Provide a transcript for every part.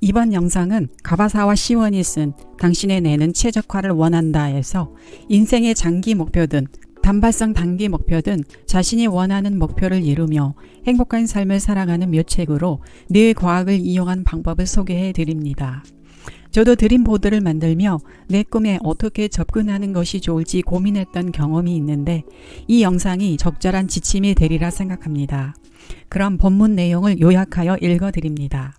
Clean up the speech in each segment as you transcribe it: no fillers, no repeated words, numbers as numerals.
이번 영상은 가바사와 시원이 쓴 당신의 뇌는 최적화를 원한다에서 인생의 장기 목표든 단발성 단기 목표든 자신이 원하는 목표를 이루며 행복한 삶을 살아가는 묘책으로 뇌 과학을 이용한 방법을 소개해 드립니다. 저도 드림보드를 만들며 내 꿈에 어떻게 접근하는 것이 좋을지 고민했던 경험이 있는데 이 영상이 적절한 지침이 되리라 생각합니다. 그럼 본문 내용을 요약하여 읽어드립니다.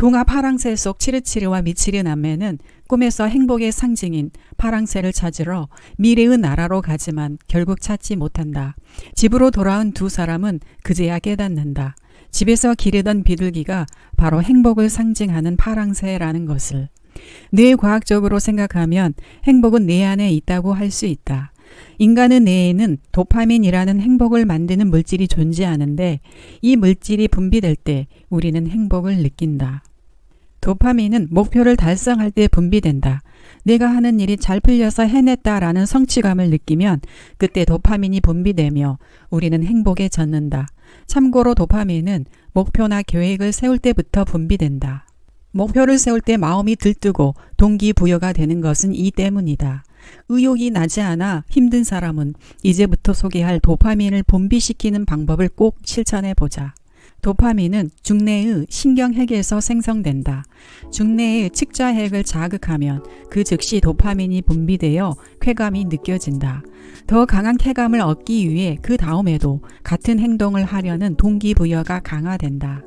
동화 파랑새 속 치르치르와 미치르 남매는 꿈에서 행복의 상징인 파랑새를 찾으러 미래의 나라로 가지만 결국 찾지 못한다. 집으로 돌아온 두 사람은 그제야 깨닫는다. 집에서 기르던 비둘기가 바로 행복을 상징하는 파랑새라는 것을. 뇌과학적으로 생각하면 행복은 뇌 안에 있다고 할 수 있다. 인간의 뇌에는 도파민이라는 행복을 만드는 물질이 존재하는데 이 물질이 분비될 때 우리는 행복을 느낀다. 도파민은 목표를 달성할 때 분비된다. 내가 하는 일이 잘 풀려서 해냈다라는 성취감을 느끼면 그때 도파민이 분비되며 우리는 행복에 젖는다. 참고로 도파민은 목표나 계획을 세울 때부터 분비된다. 목표를 세울 때 마음이 들뜨고 동기부여가 되는 것은 이 때문이다. 의욕이 나지 않아 힘든 사람은 이제부터 소개할 도파민을 분비시키는 방법을 꼭 실천해보자. 도파민은 중뇌의 신경핵에서 생성된다. 중뇌의 측자핵을 자극하면 그 즉시 도파민이 분비되어 쾌감이 느껴진다. 더 강한 쾌감을 얻기 위해 그 다음에도 같은 행동을 하려는 동기부여가 강화된다.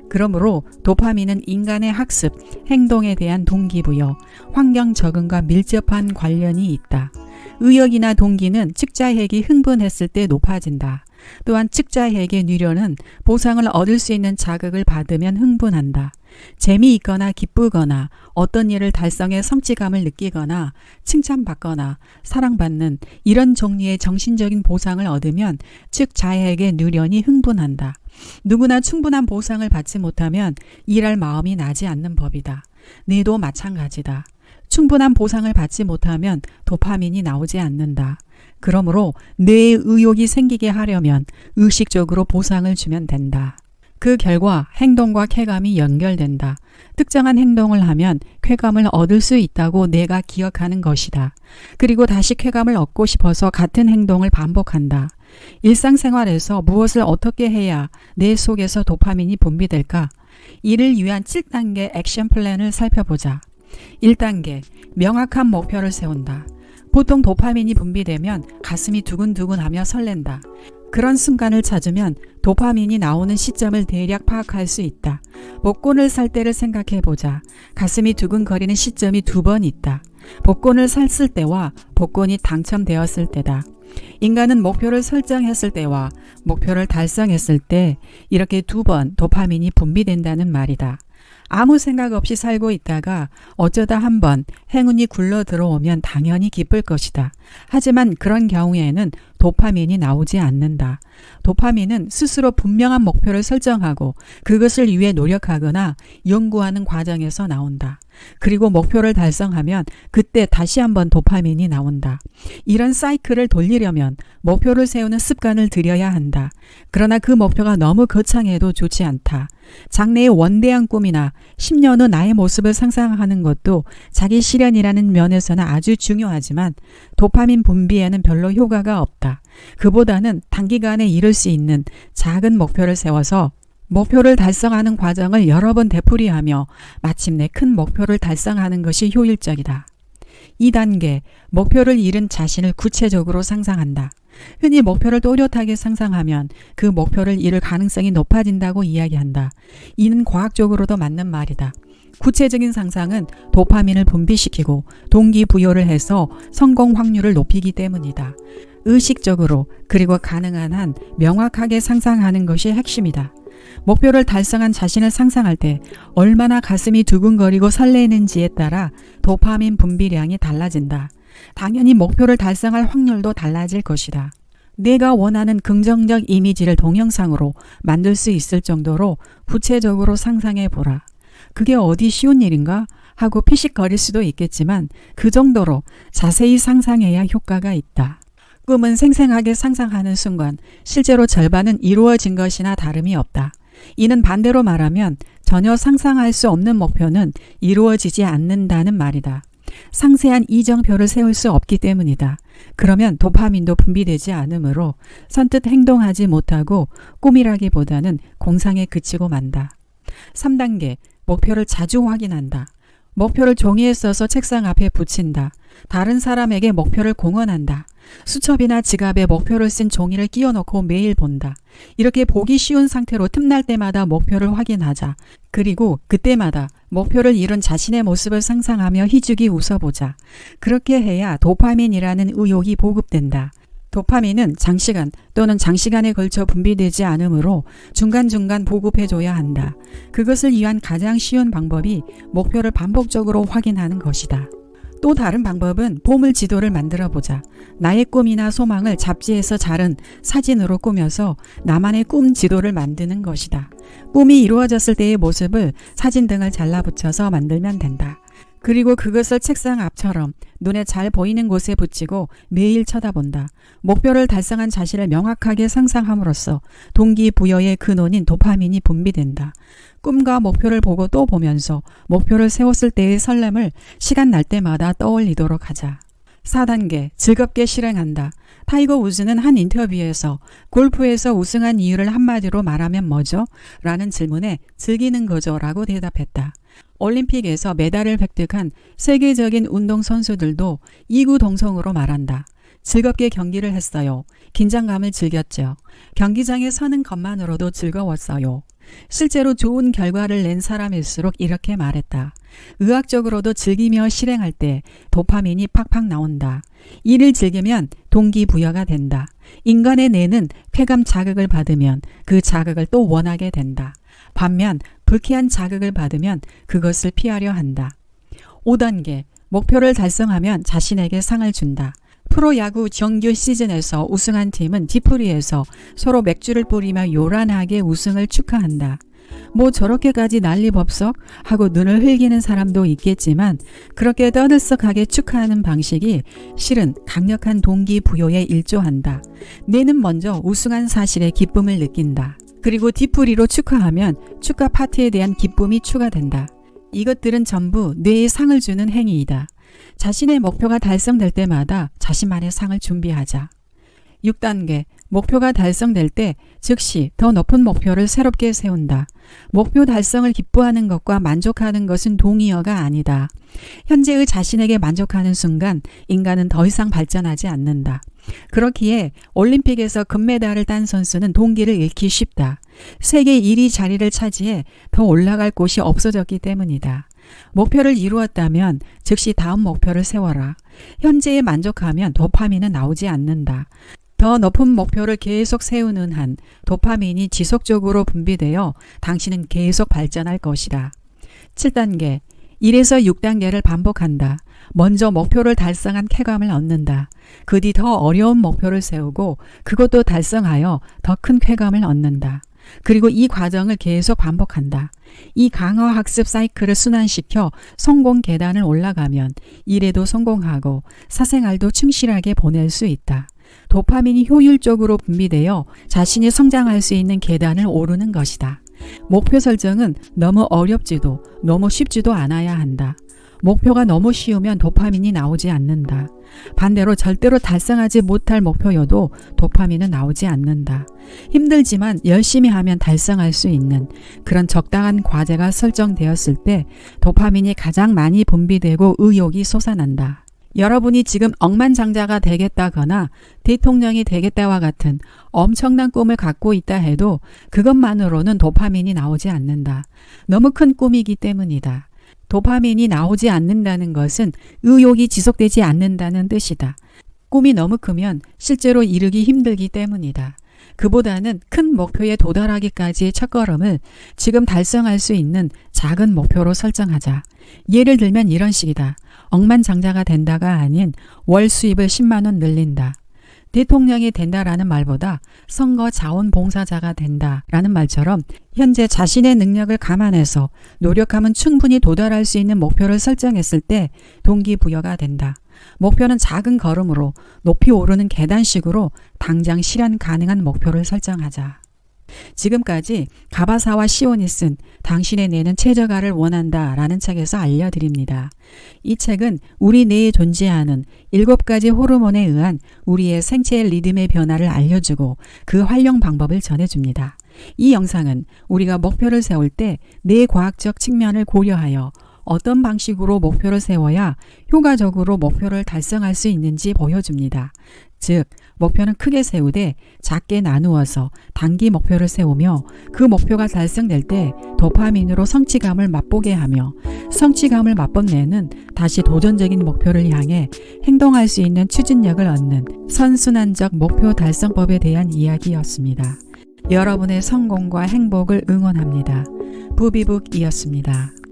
그러므로 도파민은 인간의 학습, 행동에 대한 동기부여, 환경 적응과 밀접한 관련이 있다. 의욕이나 동기는 측자핵이 흥분했을 때 높아진다. 또한 측자핵의 뉘려는 보상을 얻을 수 있는 자극을 받으면 흥분한다. 재미있거나 기쁘거나 어떤 일을 달성해 성취감을 느끼거나 칭찬받거나 사랑받는 이런 종류의 정신적인 보상을 얻으면 측자핵의 뉘련이 흥분한다. 누구나 충분한 보상을 받지 못하면 일할 마음이 나지 않는 법이다. 뇌도 마찬가지다. 충분한 보상을 받지 못하면 도파민이 나오지 않는다. 그러므로 뇌의 의욕이 생기게 하려면 의식적으로 보상을 주면 된다. 그 결과 행동과 쾌감이 연결된다. 특정한 행동을 하면 쾌감을 얻을 수 있다고 뇌가 기억하는 것이다. 그리고 다시 쾌감을 얻고 싶어서 같은 행동을 반복한다. 일상생활에서 무엇을 어떻게 해야 뇌 속에서 도파민이 분비될까? 이를 위한 7단계 액션 플랜을 살펴보자. 1단계, 명확한 목표를 세운다. 보통 도파민이 분비되면 가슴이 두근두근하며 설렌다. 그런 순간을 찾으면 도파민이 나오는 시점을 대략 파악할 수 있다. 복권을 살 때를 생각해보자. 가슴이 두근거리는 시점이 2번 있다. 복권을 샀을 때와 복권이 당첨되었을 때다. 인간은 목표를 설정했을 때와 목표를 달성했을 때 이렇게 2번 도파민이 분비된다는 말이다. 아무 생각 없이 살고 있다가 어쩌다 한번 행운이 굴러 들어오면 당연히 기쁠 것이다. 하지만 그런 경우에는 도파민이 나오지 않는다. 도파민은 스스로 분명한 목표를 설정하고 그것을 위해 노력하거나 연구하는 과정에서 나온다. 그리고 목표를 달성하면 그때 다시 한번 도파민이 나온다. 이런 사이클을 돌리려면 목표를 세우는 습관을 들여야 한다. 그러나 그 목표가 너무 거창해도 좋지 않다. 장래의 원대한 꿈이나 10년 후 나의 모습을 상상하는 것도 자기 실현이라는 면에서는 아주 중요하지만 도파민 분비에는 별로 효과가 없다. 그보다는 단기간에 이룰 수 있는 작은 목표를 세워서 목표를 달성하는 과정을 여러 번 되풀이하며 마침내 큰 목표를 달성하는 것이 효율적이다. 2단계, 목표를 이룬 자신을 구체적으로 상상한다. 흔히 목표를 또렷하게 상상하면 그 목표를 이룰 가능성이 높아진다고 이야기한다. 이는 과학적으로도 맞는 말이다. 구체적인 상상은 도파민을 분비시키고 동기부여를 해서 성공 확률을 높이기 때문이다. 의식적으로 그리고 가능한 한 명확하게 상상하는 것이 핵심이다. 목표를 달성한 자신을 상상할 때 얼마나 가슴이 두근거리고 설레는지에 따라 도파민 분비량이 달라진다. 당연히 목표를 달성할 확률도 달라질 것이다. 내가 원하는 긍정적 이미지를 동영상으로 만들 수 있을 정도로 구체적으로 상상해 보라. 그게 어디 쉬운 일인가? 하고 피식거릴 수도 있겠지만 그 정도로 자세히 상상해야 효과가 있다. 꿈은 생생하게 상상하는 순간 실제로 절반은 이루어진 것이나 다름이 없다. 이는 반대로 말하면 전혀 상상할 수 없는 목표는 이루어지지 않는다는 말이다. 상세한 이정표를 세울 수 없기 때문이다. 그러면 도파민도 분비되지 않으므로 선뜻 행동하지 못하고 꿈이라기보다는 공상에 그치고 만다. 3단계, 목표를 자주 확인한다. 목표를 종이에 써서 책상 앞에 붙인다. 다른 사람에게 목표를 공언한다. 수첩이나 지갑에 목표를 쓴 종이를 끼워놓고 매일 본다. 이렇게 보기 쉬운 상태로 틈날 때마다 목표를 확인하자. 그리고 그때마다 목표를 이룬 자신의 모습을 상상하며 희죽이 웃어보자. 그렇게 해야 도파민이라는 의욕이 보급된다. 도파민은 장시간 또는 장시간에 걸쳐 분비되지 않으므로 중간중간 보급해줘야 한다. 그것을 위한 가장 쉬운 방법이 목표를 반복적으로 확인하는 것이다. 또 다른 방법은 보물 지도를 만들어 보자. 나의 꿈이나 소망을 잡지에서 자른 사진으로 꾸며서 나만의 꿈 지도를 만드는 것이다. 꿈이 이루어졌을 때의 모습을 사진 등을 잘라붙여서 만들면 된다. 그리고 그것을 책상 앞처럼 눈에 잘 보이는 곳에 붙이고 매일 쳐다본다. 목표를 달성한 자신을 명확하게 상상함으로써 동기부여의 근원인 도파민이 분비된다. 꿈과 목표를 보고 또 보면서 목표를 세웠을 때의 설렘을 시간 날 때마다 떠올리도록 하자. 4단계, 즐겁게 실행한다. 타이거 우즈는 한 인터뷰에서 골프에서 우승한 이유를 한마디로 말하면 뭐죠? 라는 질문에 즐기는 거죠 라고 대답했다. 올림픽에서 메달을 획득한 세계적인 운동선수들도 이구동성으로 말한다. 즐겁게 경기를 했어요. 긴장감을 즐겼죠. 경기장에 서는 것만으로도 즐거웠어요. 실제로 좋은 결과를 낸 사람일수록 이렇게 말했다. 의학적으로도 즐기며 실행할 때 도파민이 팍팍 나온다. 이를 즐기면 동기부여가 된다. 인간의 뇌는 쾌감 자극을 받으면 그 자극을 또 원하게 된다. 반면 불쾌한 자극을 받으면 그것을 피하려 한다. 5단계, 목표를 달성하면 자신에게 상을 준다. 프로야구 정규 시즌에서 우승한 팀은 뒤풀이에서 서로 맥주를 뿌리며 요란하게 우승을 축하한다. 뭐 저렇게까지 난리법석 하고 눈을 흘기는 사람도 있겠지만 그렇게 떠들썩하게 축하하는 방식이 실은 강력한 동기부여에 일조한다. 뇌는 먼저 우승한 사실에 기쁨을 느낀다. 그리고 뒤풀이로 축하하면 축하 파티에 대한 기쁨이 추가된다. 이것들은 전부 뇌에 상을 주는 행위이다. 자신의 목표가 달성될 때마다 자신만의 상을 준비하자. 6단계, 목표가 달성될 때 즉시 더 높은 목표를 새롭게 세운다. 목표 달성을 기뻐하는 것과 만족하는 것은 동의어가 아니다. 현재의 자신에게 만족하는 순간 인간은 더 이상 발전하지 않는다. 그렇기에 올림픽에서 금메달을 딴 선수는 동기를 잃기 쉽다. 세계 1위 자리를 차지해 더 올라갈 곳이 없어졌기 때문이다. 목표를 이루었다면 즉시 다음 목표를 세워라. 현재에 만족하면 도파민은 나오지 않는다. 더 높은 목표를 계속 세우는 한 도파민이 지속적으로 분비되어 당신은 계속 발전할 것이다. 7단계, 1에서 6단계를 반복한다. 먼저 목표를 달성한 쾌감을 얻는다. 그 뒤 더 어려운 목표를 세우고 그것도 달성하여 더 큰 쾌감을 얻는다. 그리고 이 과정을 계속 반복한다. 이 강화 학습 사이클을 순환시켜 성공 계단을 올라가면 일에도 성공하고 사생활도 충실하게 보낼 수 있다. 도파민이 효율적으로 분비되어 자신이 성장할 수 있는 계단을 오르는 것이다. 목표 설정은 너무 어렵지도 너무 쉽지도 않아야 한다. 목표가 너무 쉬우면 도파민이 나오지 않는다. 반대로 절대로 달성하지 못할 목표여도 도파민은 나오지 않는다. 힘들지만 열심히 하면 달성할 수 있는 그런 적당한 과제가 설정되었을 때 도파민이 가장 많이 분비되고 의욕이 솟아난다. 여러분이 지금 억만장자가 되겠다거나 대통령이 되겠다와 같은 엄청난 꿈을 갖고 있다 해도 그것만으로는 도파민이 나오지 않는다. 너무 큰 꿈이기 때문이다. 도파민이 나오지 않는다는 것은 의욕이 지속되지 않는다는 뜻이다. 꿈이 너무 크면 실제로 이루기 힘들기 때문이다. 그보다는 큰 목표에 도달하기까지의 첫걸음을 지금 달성할 수 있는 작은 목표로 설정하자. 예를 들면 이런 식이다. 억만장자가 된다가 아닌 월 수입을 10만 원 늘린다. 대통령이 된다라는 말보다 선거 자원봉사자가 된다라는 말처럼 현재 자신의 능력을 감안해서 노력하면 충분히 도달할 수 있는 목표를 설정했을 때 동기부여가 된다. 목표는 작은 걸음으로 높이 오르는 계단식으로 당장 실현 가능한 목표를 설정하자. 지금까지 가바사와 시온이 쓴 당신의 뇌는 최저가를 원한다 라는 책에서 알려드립니다. 이 책은 우리 뇌에 존재하는 7가지 호르몬에 의한 우리의 생체의 리듬의 변화를 알려주고 그 활용 방법을 전해줍니다. 이 영상은 우리가 목표를 세울 때 뇌과학적 측면을 고려하여 어떤 방식으로 목표를 세워야 효과적으로 목표를 달성할 수 있는지 보여줍니다. 즉, 목표는 크게 세우되 작게 나누어서 단기 목표를 세우며 그 목표가 달성될 때 도파민으로 성취감을 맛보게 하며 성취감을 맛본 뇌는 다시 도전적인 목표를 향해 행동할 수 있는 추진력을 얻는 선순환적 목표 달성법에 대한 이야기였습니다. 여러분의 성공과 행복을 응원합니다. 부비북이었습니다.